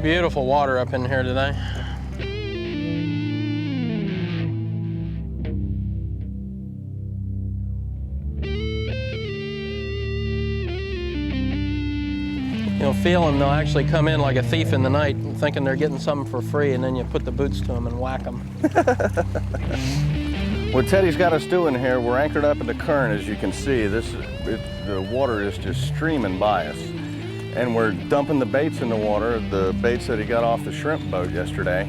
Beautiful water up in here today. You'll feel them, they'll actually come in like a thief in the night thinking they're getting something for free, and then you put the boots to them and whack them. What Teddy's got us doing here, we're anchored up in the current, as you can see. The water is just streaming by us. And we're dumping the baits in the water, the baits that he got off the shrimp boat yesterday.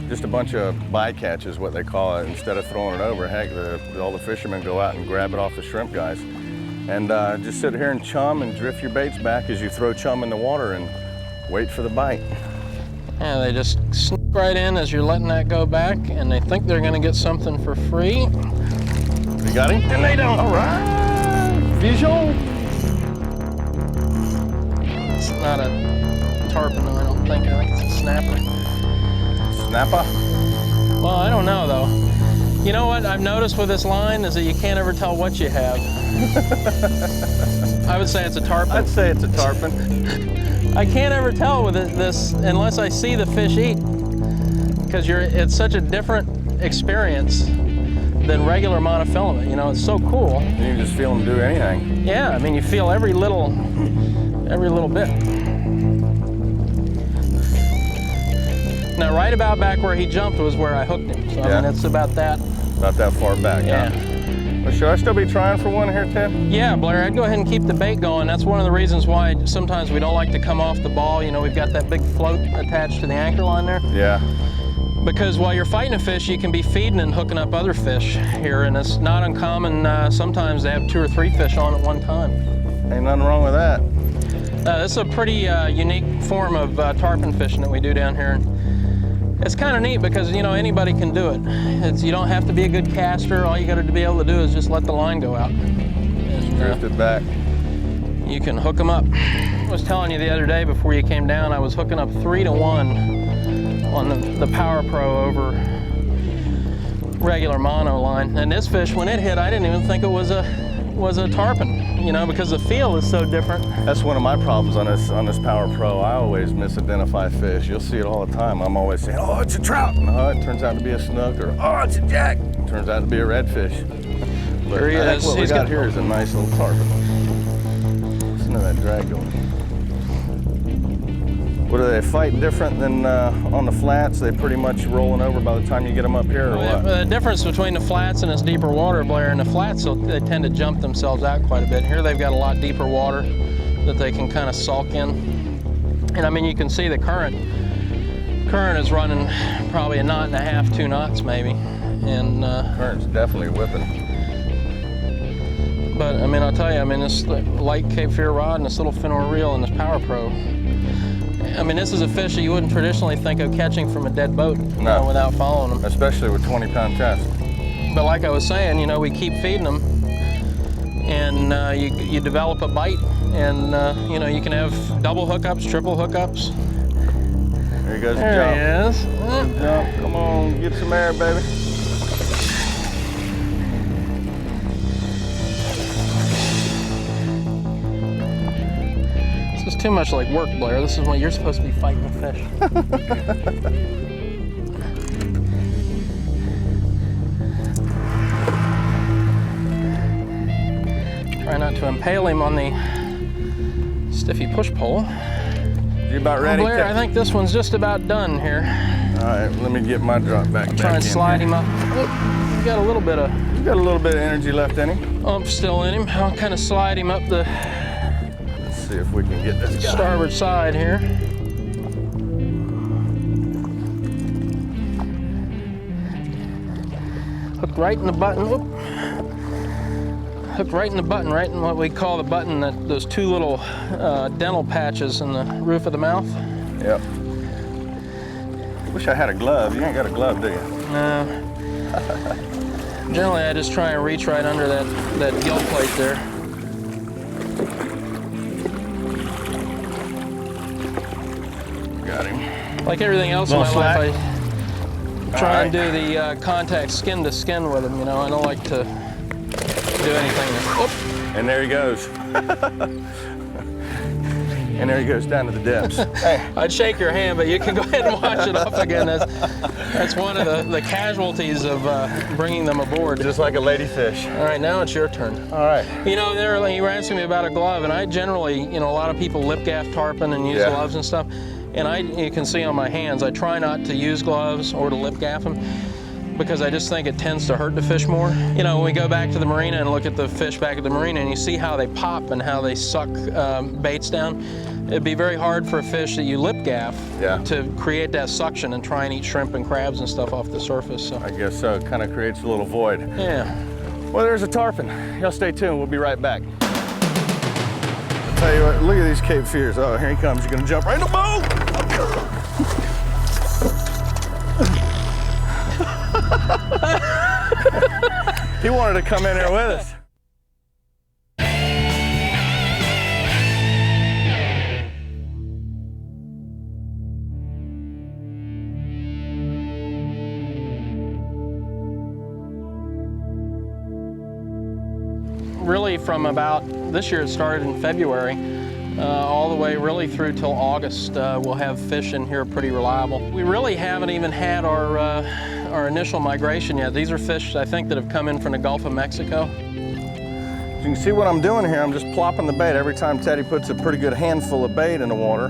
Just a bunch of bycatch is what they call it. Instead of throwing it over, heck, all the fishermen go out and grab it off the shrimp guys. And just sit here and chum and drift your baits back as you throw chum in the water and wait for the bite. Yeah, they just sneak right in as you're letting that go back, and they think they're gonna get something for free. You got him? And they don't. All right, visual. It's not a tarpon, I don't think. I think it's a snapper. Snapper? Well, I don't know though. You know what I've noticed with this line is that you can't ever tell what you have. I would say it's a tarpon. I'd say it's a tarpon. I can't ever tell with this unless I see the fish eat, because it's such a different experience than regular monofilament. You know, it's so cool. You can just feel them do anything. Yeah, I mean, you feel every little bit. Now, right about back where he jumped was where I hooked him. So yeah. I mean, it's about that. About that far back, yeah. Huh? Well, should I still be trying for one here, Ted? Yeah, Blair, I'd go ahead and keep the bait going. That's one of the reasons why sometimes we don't like to come off the ball. You know, we've got that big float attached to the anchor line there. Yeah. Because while you're fighting a fish, you can be feeding and hooking up other fish here, and it's not uncommon. Sometimes they have 2 or 3 fish on at one time. Ain't nothing wrong with that. This is a pretty unique form of tarpon fishing that we do down here. It's kind of neat because, you know, anybody can do it. You don't have to be a good caster. All you got to be able to do is just let the line go out. Just drift it back. You can hook them up. I was telling you the other day before you came down, I was hooking up 3 to 1 on the Power Pro over regular mono line. And this fish, when it hit, I didn't even think it was a tarpon, you know, because the feel is so different. That's one of my problems on this Power Pro. I always misidentify fish. You'll see it all the time. I'm always saying, oh, it's a trout. No, it turns out to be a snook, or oh, it's a jack. It turns out to be a redfish. But there he I think is. what we got here is a nice little tarpon. Listen to that drag going. What, do they fight different than on the flats? They pretty much rolling over by the time you get them up here, or what? The difference between the flats and this deeper water, Blair, and the flats, they tend to jump themselves out quite a bit. Here they've got a lot deeper water that they can kind of sulk in. And I mean, you can see the current is running probably 1.5 knots, 2 knots maybe. And current's definitely whipping. But I mean, I'll tell you, I mean, this light Cape Fear rod and this little Finor reel and this Power Pro, I mean, this is a fish that you wouldn't traditionally think of catching from a dead boat, you know, without following them. Especially with 20-pound test. But like I was saying, you know, we keep feeding them, and you develop a bite, and you know, you can have double hookups, triple hookups. There he goes. There he is. Jump. Come on, get some air, baby. This is too much like work, Blair. This is when you're supposed to be fighting the fish. Try not to impale him on the stiffy push pole. You about ready? Well, Blair, I think this one's just about done here. All right, let me get my drop back. Try and slide him up. Oh, you got a little bit of. You got a little bit of energy left in him. Oomph still in him. I'll kind of slide him up the. See if we can get this guy. Starboard side here. Hook right in the button. Whoop. Hook right in the button, right in what we call the button, those 2 little dental patches in the roof of the mouth. Yep. Wish I had a glove. You ain't got a glove, do you? No. Generally, I just try and reach right under that gill plate there. Got him. Like everything else in my slack. life, I try and do the contact skin to skin with him. You know, I don't like to do anything. And there he goes. And there he goes down to the depths. Hey. I'd shake your hand, but you can go ahead and wash it off again. That's one of the casualties of bringing them aboard. Just like a ladyfish. All right, now it's your turn. All right. You know, you were asking me about a glove, and I generally, you know, a lot of people lip gaff tarpon and use gloves and stuff. And you can see on my hands, I try not to use gloves or to lip gaff them, because I just think it tends to hurt the fish more. You know, when we go back to the marina and look at the fish back at the marina and you see how they pop and how they suck baits down, it'd be very hard for a fish that you lip gaff to create that suction and try and eat shrimp and crabs and stuff off the surface. So. I guess so, it kind of creates a little void. Yeah. Well, there's a tarpon. Y'all stay tuned, we'll be right back. I'll tell you what, look at these Cape Fears. Oh, here he comes, he's gonna jump right in the boat. He wanted to come in here with us. Really from about, this year it started in February, all the way really through till August, we'll have fish in here pretty reliable. We really haven't even had our initial migration yet. These are fish, I think, that have come in from the Gulf of Mexico. You can see what I'm doing here. I'm just plopping the bait. Every time Teddy puts a pretty good handful of bait in the water,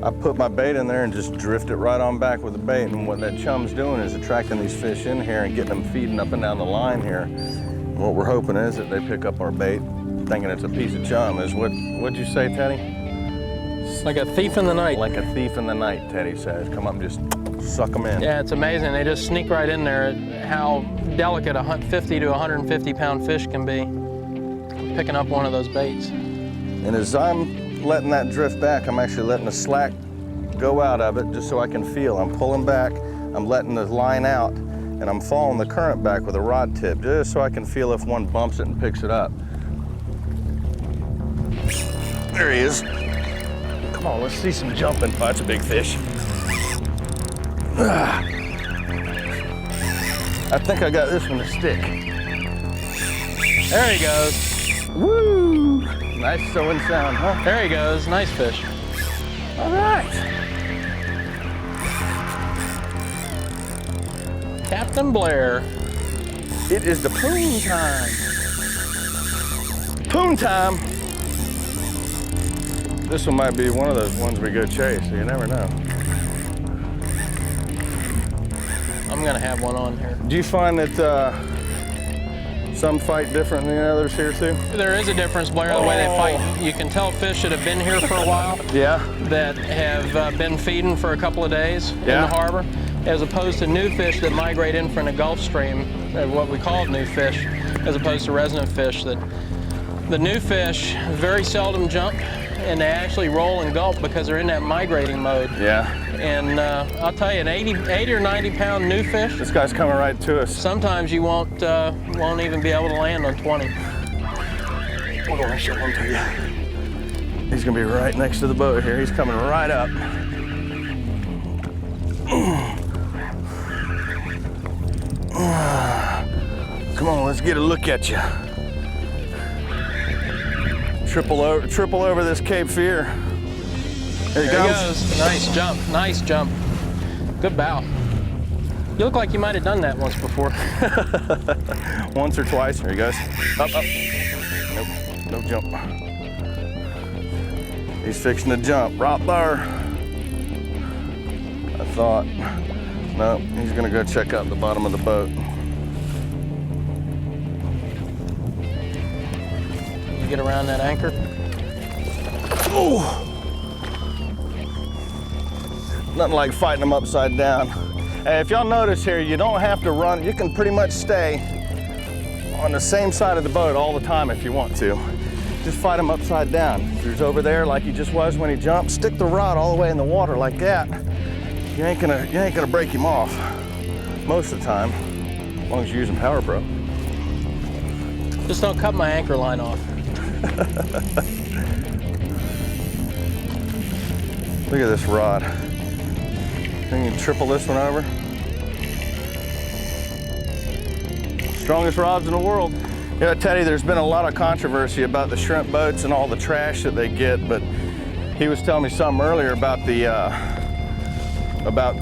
I put my bait in there and just drift it right on back with the bait. And what that chum's doing is attracting these fish in here and getting them feeding up and down the line here. And what we're hoping is that they pick up our bait, thinking it's a piece of chum. Is what'd you say, Teddy? It's like a thief in the night. Like a thief in the night, Teddy says. Come up and just suck them in. Yeah, it's amazing. They just sneak right in there. How delicate a 50 to 150 pound fish can be picking up one of those baits. And as I'm letting that drift back, I'm actually letting the slack go out of it just so I can feel. I'm pulling back, I'm letting the line out, and I'm following the current back with a rod tip just so I can feel if one bumps it and picks it up. There he is. Come on, let's see some jumping. Oh, that's a big fish. I think I got this one to stick. There he goes. Woo! Nice sewing sound, huh? There he goes. Nice fish. All right. Captain Blair. It is the poon time. Poon time. This one might be one of those ones we go chase, so you never know. I'm gonna have one on here. Do you find that some fight different than the others here too? There is a difference, Blair, the way they fight. You can tell fish that have been here for a while. Yeah. That have been feeding for a couple of days in the harbor, as opposed to new fish that migrate in from the Gulf Stream, what we call new fish, as opposed to resident fish. That the new fish very seldom jump, and they actually roll and gulp because they're in that migrating mode. Yeah. And I'll tell you, an 80 or 90 pound new fish, this guy's coming right to us. sometimes you won't even be able to land on 20. Hold on, I'll show one to you. He's gonna be right next to the boat here. He's coming right up. Come on, let's get a look at you. Triple over this Cape Fear. There he goes. Nice jump, nice jump. Good bow. You look like you might have done that once before. Once or twice. There he goes. Up, up. Nope, no jump. He's fixing to jump right there. I thought, no, he's gonna go check out the bottom of the boat. Get around that anchor. Ooh. Nothing like fighting them upside down. Hey, if y'all notice here, you don't have to run. You can pretty much stay on the same side of the boat all the time if you want to. Just fight them upside down. If he's over there like he just was when he jumped, stick the rod all the way in the water like that. You ain't gonna break him off most of the time, as long as you're using Power Pro. Just don't cut my anchor line off. Look at this rod. Think you can triple this one over? Strongest rods in the world. Yeah, Teddy, there's been a lot of controversy about the shrimp boats and all the trash that they get, but he was telling me something earlier about the,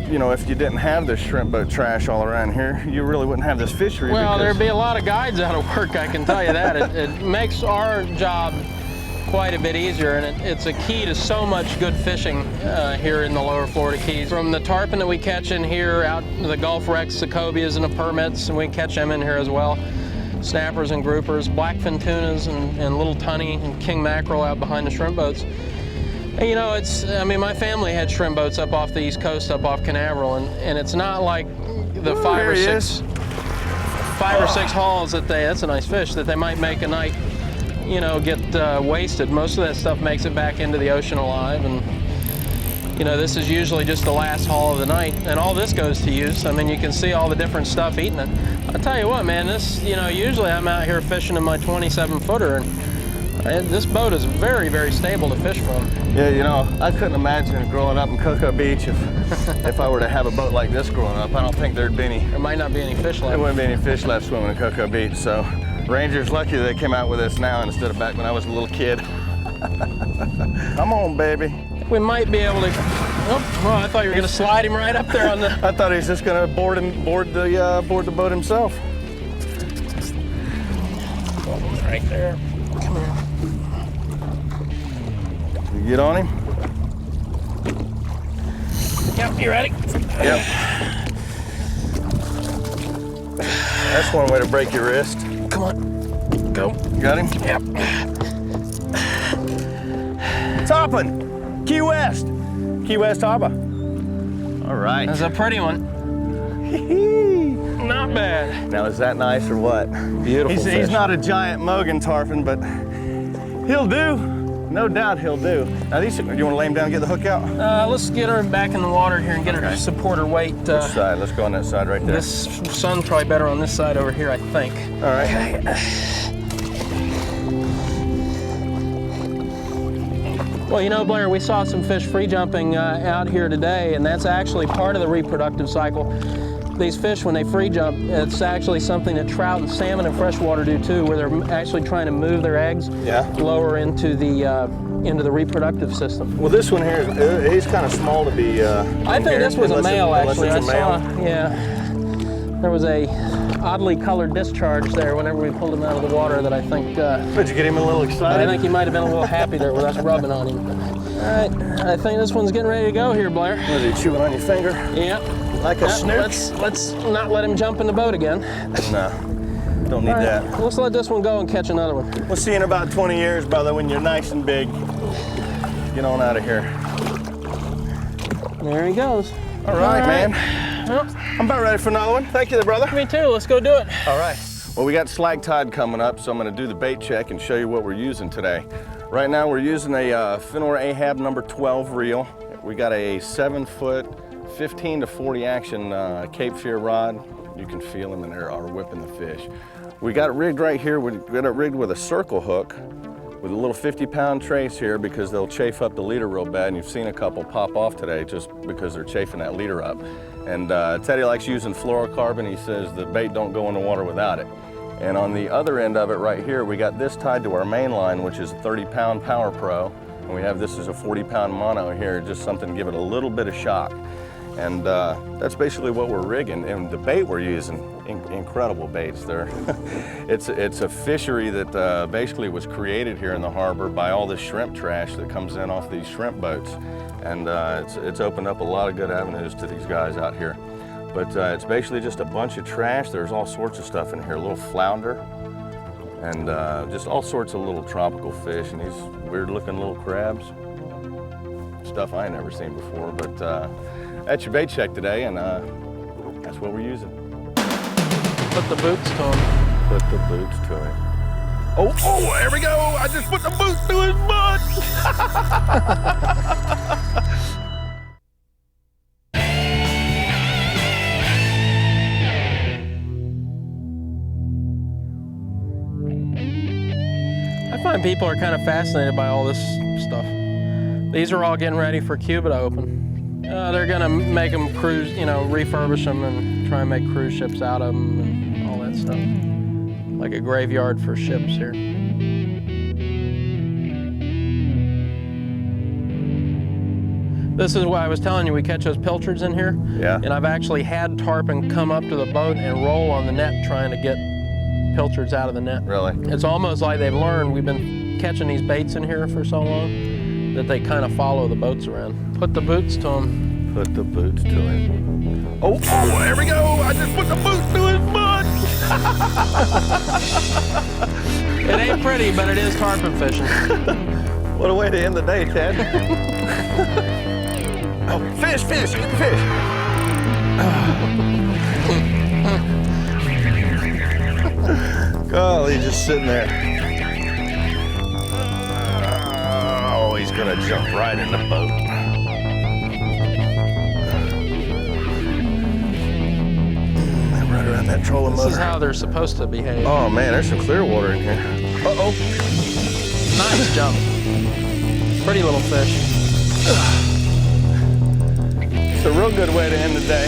you know, if you didn't have this shrimp boat trash all around here, you really wouldn't have this fishery. Well, there'd be a lot of guides out of work, I can tell you that. It makes our job quite a bit easier, and it's a key to so much good fishing here in the lower Florida Keys. From the tarpon that we catch in here, out to the Gulf wrecks, the cobias and the permits, and we catch them in here as well. Snappers and groupers, blackfin tunas and little tunny and king mackerel out behind the shrimp boats. And, you know, I mean, my family had shrimp boats up off the East Coast, up off Canaveral, and it's not like the five or six hauls that that's a nice fish, that they might make a night, you know, get wasted. Most of that stuff makes it back into the ocean alive, and you know, this is usually just the last haul of the night, and all this goes to use. I mean, you can see all the different stuff eating it. I'll tell you what, man, this, you know, usually I'm out here fishing in my 27-footer, and this boat is very, very stable to fish from. Yeah, you know, I couldn't imagine growing up in Cocoa Beach if I were to have a boat like this growing up. I don't think there'd be any. There might not be any fish left. There wouldn't be any fish left swimming in Cocoa Beach, so Ranger's lucky they came out with this now instead of back when I was a little kid. Come on, baby. We might be able to. Oh, well, I thought you were going to slide him right up there on the. I thought he was just going to board the boat himself. Right there. Come here. You get on him? Yep, you ready? Yep. That's one way to break your wrist. Come on. Go. Got him? Yep. Tarpon. Key West. Key West Harbor. All right. That's a pretty one. Not bad. Now, is that nice or what? Beautiful fish. He's not a giant Mogan tarpon, but he'll do. No doubt he'll do. Now, you want to lay him down and get the hook out? Let's get her back in the water here and get her to support her weight. Which side? Let's go on that side right there. This sun's probably better on this side over here, I think. All right. Okay. Well, you know, Blair, we saw some fish free jumping out here today, and that's actually part of the reproductive cycle. These fish, when they free jump, it's actually something that trout and salmon and freshwater do too, where they're actually trying to move their eggs lower into the reproductive system. Well, this one here, he's kind of small to be. I think this was a male, actually. I saw, there was a oddly colored discharge there whenever we pulled him out of the water that I think. Did you get him a little excited? I think he might have been a little happy there with us rubbing on him. All right, I think this one's getting ready to go here, Blair. Was he chewing on your finger? Yep. Like a snook? Let's not let him jump in the boat again. No, don't need that. Let's let this one go and catch another one. We'll see you in about 20 years, brother, when you're nice and big. Get on out of here. There he goes. All right, man. Well, I'm about ready for another one. Thank you there, brother. me too, let's go do it. All right. Well, we got slag tide coming up, so I'm gonna do the bait check and show you what we're using today. Right now, we're using a Finor Ahab number 12 reel. We got a 7-foot, 15 to 40 action Cape Fear rod. You can feel them and they are whipping the fish. We got it rigged right here. We got it rigged with a circle hook with a little 50-pound trace here because they'll chafe up the leader real bad, and you've seen a couple pop off today just because they're chafing that leader up. And Teddy likes using fluorocarbon. He says the bait don't go in the water without it. And on the other end of it right here, we got this tied to our main line, which is a 30-pound Power Pro. And we have this as a 40-pound mono here, just something to give it a little bit of shock. And that's basically what we're rigging. And the bait we're using, incredible baits. It's a fishery that basically was created here in the harbor by all the shrimp trash that comes in off these shrimp boats. And it's opened up a lot of good avenues to these guys out here. But it's basically just a bunch of trash. There's all sorts of stuff in here, a little flounder, and just all sorts of little tropical fish, and these weird looking little crabs. Stuff I ain't never seen before, but that's your bait check today, and that's what we're using. Put the boots to him. Put the boots to him. Oh, there we go. I just put the boots to his butt. I find people are kind of fascinated by all this stuff. These are all getting ready for Cuba to open. They're gonna make them cruise, you know, refurbish them and try and make cruise ships out of them and all that stuff. like a graveyard for ships here. This is why I was telling you we catch those pilchards in here. Yeah. And I've actually had tarpon come up to the boat and roll on the net trying to get pilchards out of the net. Really? It's almost like they've learned we've been catching these baits in here for so long that they kind of follow the boats around. Put the boots to them. Put the boots to him. Oh, there we go. I just put the boots to his butt. It ain't pretty, but it is tarpon fishing. What a way to end the day, Ted. Oh, fish, fish, fish. Golly, just sitting there. Oh, he's gonna jump right in the boat. Right around that trolling motor. This is how they're supposed to behave. Oh man, there's some clear water in here. Uh-oh. Nice jump. Pretty little fish. It's a real good way to end the day.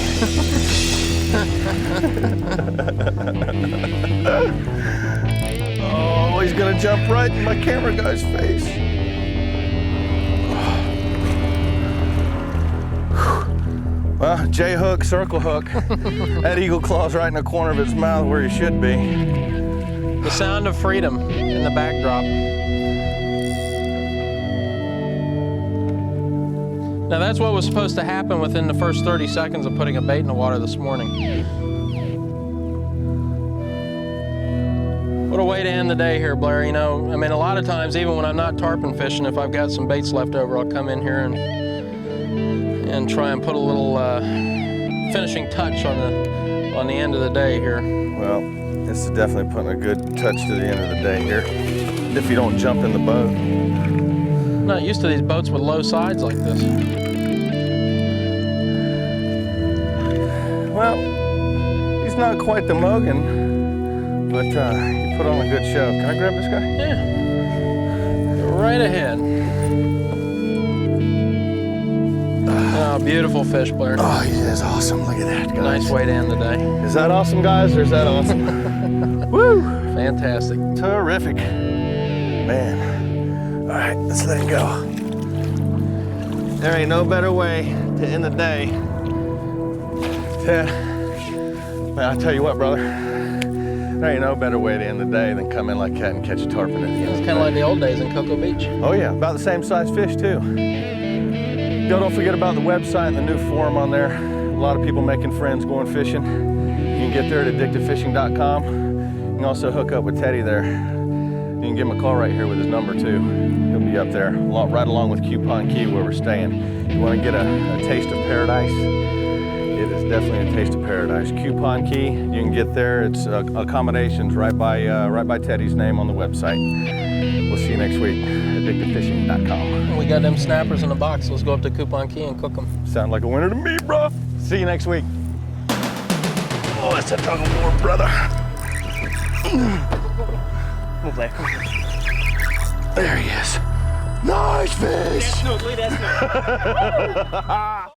Oh, he's gonna jump right in my camera guy's face. Well, J hook, circle hook. That eagle claw's right in the corner of his mouth where he should be. The sound of freedom in the backdrop. Now that's what was supposed to happen within the first 30 seconds of putting a bait in the water this morning. What a way to end the day here, Blair. You know, I mean, a lot of times, even when I'm not tarpon fishing, if I've got some baits left over, I'll come in here and try and put a little finishing touch on the end of the day here. Well, this is definitely putting a good touch to the end of the day here. If you don't jump in the boat. I'm not used to these boats with low sides like this. Well, he's not quite the Mogan, but he put on a good show. Can I grab this guy? Yeah. Go right ahead. Oh, beautiful fish, Blair. Oh, he is awesome. Look at that, guys. Nice way to end the day. Is that awesome, guys, or is that awesome? Woo! Fantastic. Terrific. Man. All right, let's let it go. There ain't no better way to end the day. Man, I'll tell you what, brother. There ain't no better way to end the day than come in like that and catch a tarpon at the end. It's kind of like the old days in Cocoa Beach. Oh yeah, about the same size fish too. Don't forget about the website and the new forum on there. A lot of people making friends going fishing. You can get there at addictivefishing.com. You can also hook up with Teddy there. You can give him a call right here with his number too. He'll be up there, right along with Coupon Key where we're staying. You want to get a taste of paradise? It is definitely a taste of paradise. Coupon Key, you can get there. It's accommodations right by Teddy's name on the website. We'll see you next week. Addictivefishing.com. We got them snappers in the box. Let's go up to Coupon Key and cook them. Sound like a winner to me, bro. See you next week. Oh, that's a tug of war, brother. Move there. There he is. Nice fish. That's no, that's no.